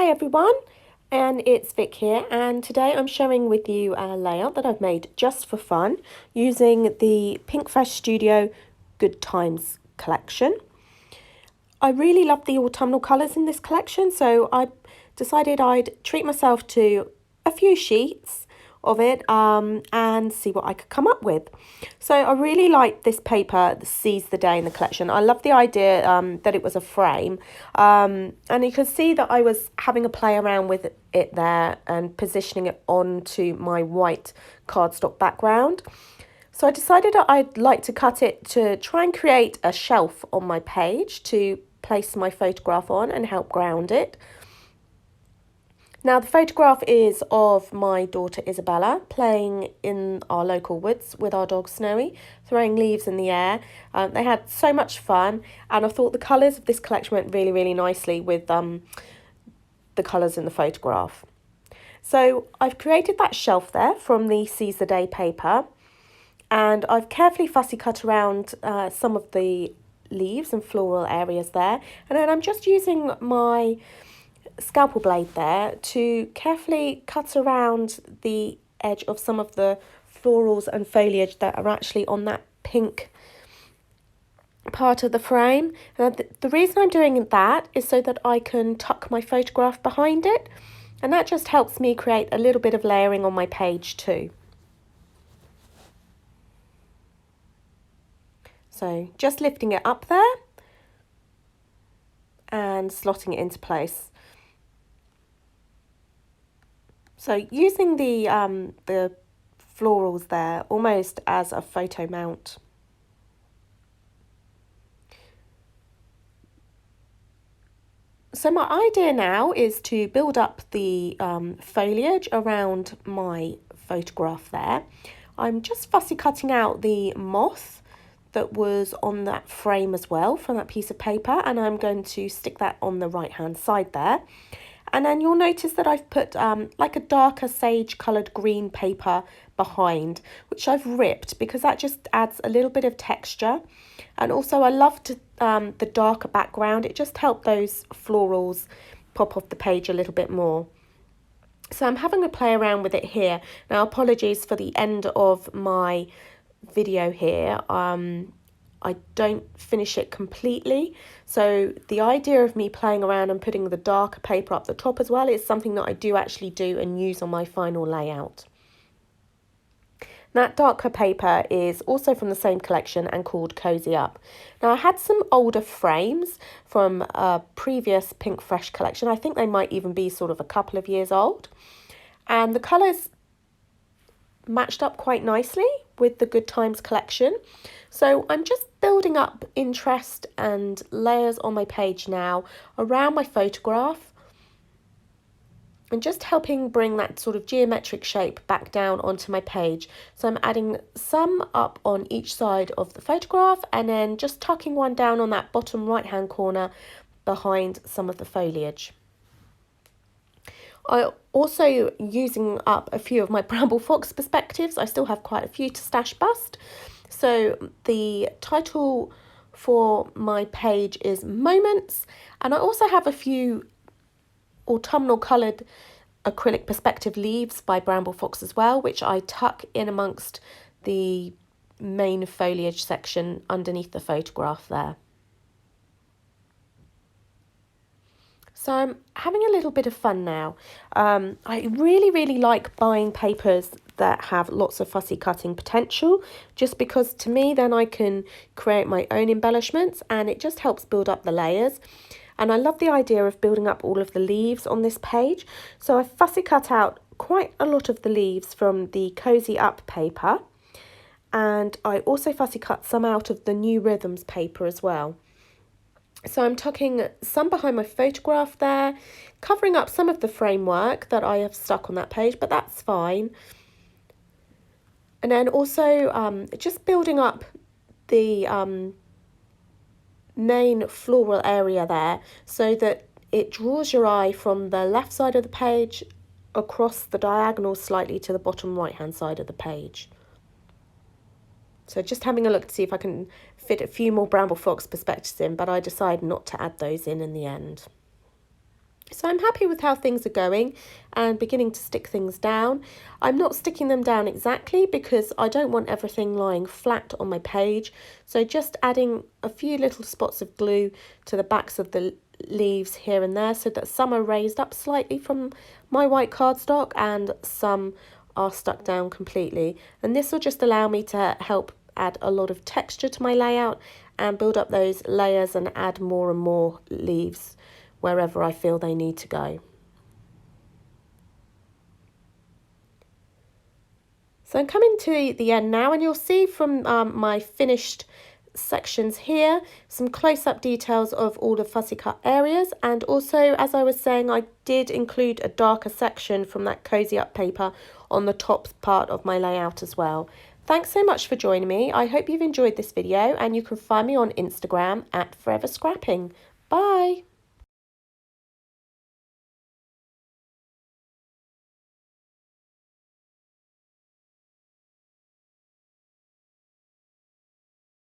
Hi everyone, and it's Vic here, and today I'm sharing with you a layout that I've made just for fun using the PinkFresh Studio Good Times collection. I really love the autumnal colours in this collection, so I decided I'd treat myself to a few sheets of it and see what I could come up with. So I really like this paper, the Seize the Day in the collection. I love the idea that it was a frame, and you can see that I was having a play around with it there and positioning it onto my white cardstock background. So I decided that I'd like to cut it to try and create a shelf on my page to place my photograph on and help ground it. Now the photograph is of my daughter Isabella playing in our local woods with our dog Snowy, throwing leaves in the air. They had so much fun, and I thought the colours of this collection went really nicely with the colours in the photograph. So I've created that shelf there from the Seize the Day paper, and I've carefully fussy cut around some of the leaves and floral areas there, and then I'm just using my scalpel blade there to carefully cut around the edge of some of the florals and foliage that are actually on that pink part of the frame. And the reason I'm doing that is so that I can tuck my photograph behind it, and that just helps me create a little bit of layering on my page too. So just lifting it up there and slotting it into place. So using the florals there almost as a photo mount. So my idea now is to build up the foliage around my photograph there. I'm just fussy cutting out the moth that was on that frame as well from that piece of paper, and I'm going to stick that on the right hand side there. And then you'll notice that I've put like a darker sage coloured green paper behind, which I've ripped because that just adds a little bit of texture. And also I loved the darker background. It just helped those florals pop off the page a little bit more. So I'm having a play around with it here. Now apologies for the end of my video here. I don't finish it completely. So the idea of me playing around and putting the darker paper up the top as well is something that I do actually do and use on my final layout. That darker paper is also from the same collection and called Cozy Up. Now I had some older frames from a previous PinkFresh collection. I think they might even be sort of a couple of years old. And the colours matched up quite nicely with the Good Times collection. So I'm just building up interest and layers on my page now around my photograph and just helping bring that sort of geometric shape back down onto my page. So I'm adding some up on each side of the photograph and then just tucking one down on that bottom right hand corner behind some of the foliage. I'm also using up a few of my Bramble Fox perspectives. I still have quite a few to stash bust. So the title for my page is Moments, and I also have a few autumnal coloured acrylic perspective leaves by Bramble Fox as well, which I tuck in amongst the main foliage section underneath the photograph there. So I'm having a little bit of fun now. I really like buying papers that have lots of fussy cutting potential, just because to me then I can create my own embellishments and it just helps build up the layers. And I love the idea of building up all of the leaves on this page. So I fussy cut out quite a lot of the leaves from the Cozy Up paper. And I also fussy cut some out of the New Rhythms paper as well. So I'm tucking some behind my photograph there, covering up some of the framework that I have stuck on that page, but that's fine. And then also just building up the main floral area there so that it draws your eye from the left side of the page across the diagonal slightly to the bottom right hand side of the page. So just having a look to see if I can fit a few more Bramble Fox perspectives in, but I decided not to add those in the end. So I'm happy with how things are going and beginning to stick things down. I'm not sticking them down exactly because I don't want everything lying flat on my page. So just adding a few little spots of glue to the backs of the leaves here and there so that some are raised up slightly from my white cardstock and some are stuck down completely. And this will just allow me to help add a lot of texture to my layout and build up those layers and add more and more leaves wherever I feel they need to go. So I'm coming to the end now, and you'll see from my finished sections here some close-up details of all the fussy cut areas, and also, as I was saying, I did include a darker section from that cozy up paper on the top part of my layout as well. Thanks so much for joining me. I hope you've enjoyed this video, and you can find me on Instagram at Forever Scrapping. Bye!